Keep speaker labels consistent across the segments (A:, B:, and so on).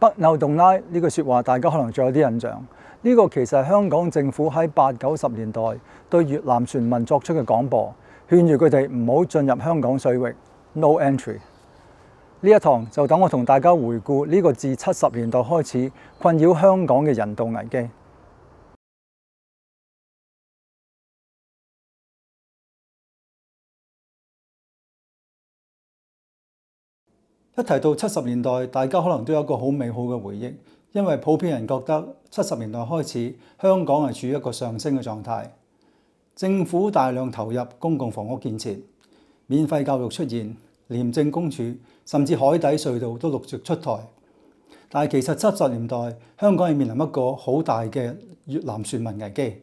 A: 北漏洞拉呢句説話，大家可能仲有啲印象。呢個其實係香港政府喺80、90年代對越南船民作出嘅廣播，勸喻佢哋唔好進入香港水域 ，No entry。呢一堂就等我同大家回顧呢個自70年代開始困擾香港嘅人道危機。一提到70年代，大家可能都有一個好美好嘅回憶，因為普遍人覺得70年代開始香港係處於一個上升嘅狀態，政府大量投入公共房屋建設，免費教育出現，廉政公署甚至海底隧道都陸續出台。但係其實70年代香港係面臨一個好大嘅越南船民危機。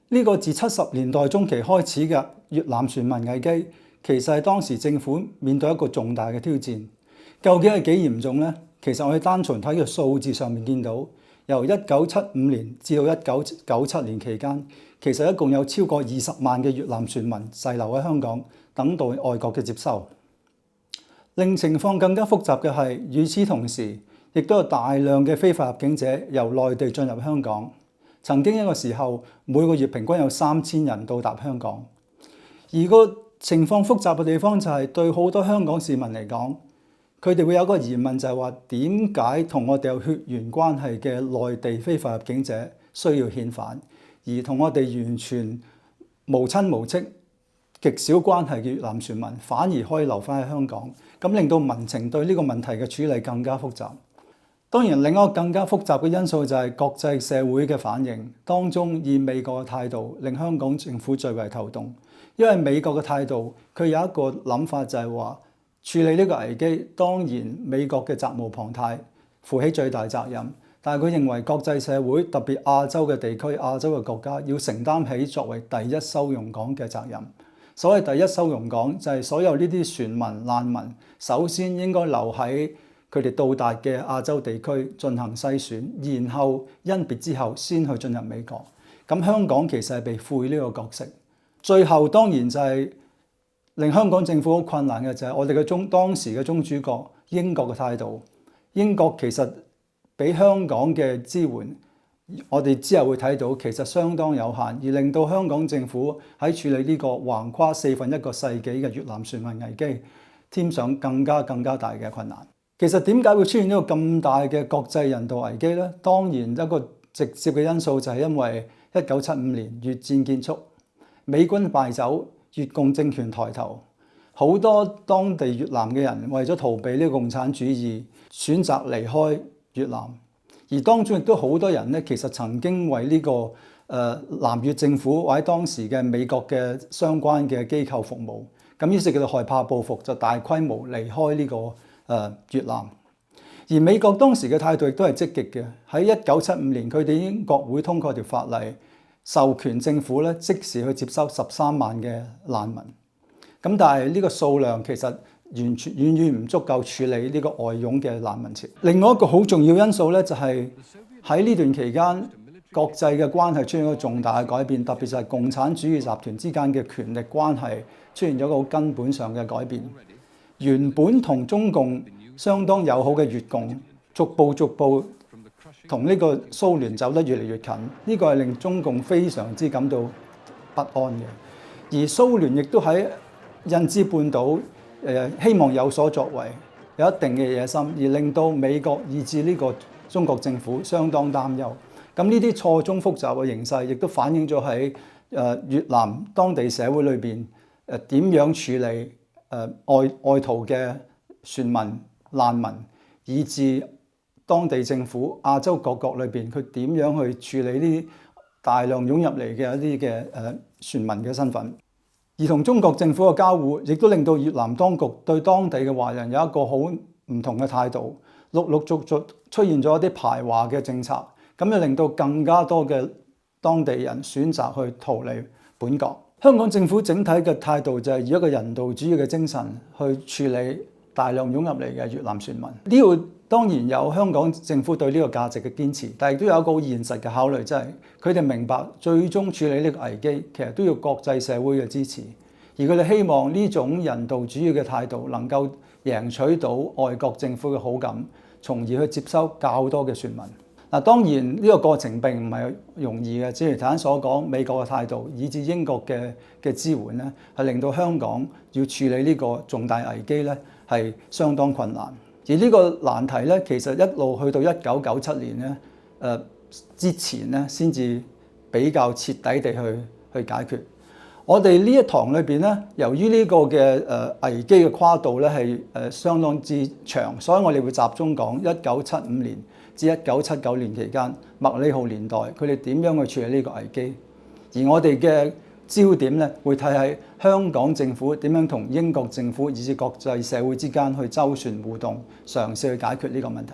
A: 呢個自70年代中期開始嘅越南船民危機，其實係當時政府面對一個重大嘅挑戰。究竟係幾嚴重呢？其實我哋單從睇個數字上面見到，由1975年至到1997年期間，其實一共有超過20萬嘅越南船民滯留喺香港，等待外國嘅接收。令情況更加複雜嘅係，與此同時，亦都有大量嘅非法入境者由內地進入香港。曾經一個時候，每個月平均有3000人到達香港。而個情況複雜嘅地方就係，對好多香港市民嚟講，佢哋會有一個疑問，就係話點解同我哋有血緣關係嘅內地非法入境者需要遣返，而同我哋完全無親無戚、極少關係嘅越南船民反而可以留返喺香港，咁令到民情對呢個問題嘅處理更加複雜。當然，另一個更加複雜嘅因素就係國際社會嘅反應，當中以美國嘅態度令香港政府最為頭痛，因為美國嘅態度佢有一個諗法就係話，處理呢個危機，當然美國嘅責無旁貸，負起最大責任。但係佢認為國際社會，特別亞洲嘅地區、亞洲嘅國家，要承擔起作為第一收容港嘅責任。所謂第一收容港，就係所有呢啲船民、難民，首先應該留喺佢哋到達嘅亞洲地區進行篩選，然後甄別之後先去進入美國。咁香港其實係被賦予呢個角色。最後當然就係令香港政府好困難嘅就係我哋嘅當時嘅宗主國英國嘅態度。英國其實俾香港嘅支援，我哋之後會睇到其實相當有限，而令到香港政府喺處理呢個橫跨1/4個世紀嘅越南船民危機，添上更加大嘅困難。其實點解會出現呢個咁大嘅國際人道危機呢？當然一個直接嘅因素就係因為1975年越戰結束，美軍敗走。越共政權抬頭，好多當地越南嘅人為咗逃避呢個共產主義，選擇離開越南。而當中亦都好多人咧，其實曾經為呢個南越政府或者當時嘅美國嘅相關嘅機構服務。咁於是佢哋害怕報復，就大規模離開呢個越南。而美國當時嘅態度亦都係積極嘅。喺1975年，佢哋已經國會通過條法例，授權政府咧即時去接收13萬嘅難民，咁但係呢個數量其實完全遠遠唔足夠處理呢個外湧嘅難民潮。另外一個好重要因素咧，就係喺呢段期間，國際嘅關係出現一個重大嘅改變，特別就係共產主義集團之間嘅權力關係出現咗一個好根本上嘅改變。原本同中共相當友好嘅越共，逐步同呢個蘇聯走得越嚟越近，呢個係令中共非常之感到不安嘅。而蘇聯亦都喺印支半島希望有所作為，有一定嘅野心，而令到美國以至呢個中國政府相當擔憂。咁呢啲錯綜複雜嘅形勢，亦都反映咗喺越南當地社會裏邊點樣處理外逃嘅船民、難民，以至當地政府、亞洲各國裏邊，佢點樣去處理呢啲大量湧入嚟嘅一啲嘅船民嘅身份，而同中國政府嘅交互，亦都令到越南當局對當地嘅華人有一個好唔同嘅態度，陸續出現咗一啲排華嘅政策，咁就令到更加多嘅當地人選擇去逃離本國。香港政府整體嘅態度就係以一個人道主義嘅精神去處理大量湧入嚟嘅越南船民。呢度當然有香港政府對呢個價值嘅堅持，但係亦都有一個好現實嘅考慮，即係佢哋明白最終處理呢個危機其實都要國際社會嘅支持，而佢哋希望呢種人道主義嘅態度能夠贏取到外國政府嘅好感，從而去接收較多嘅選民。嗱，當然呢個過程並唔係容易嘅，正如頭先所講，美國嘅態度以至英國嘅支援咧，係令到香港要處理呢個重大危機咧係相當困難。而呢個難題咧，其實一路去到1997年咧，之前咧先至比較徹底地去解決。我哋呢一堂裏邊咧，由於呢個嘅危機嘅跨度咧係相當之長，所以我哋會集中講1975年至1979年期間麥理浩年代佢哋點樣去處理呢個危機，而我哋嘅焦點咧會睇喺香港政府點樣同英國政府以至國際社會之間去周旋互動，嘗試去解決呢個問題。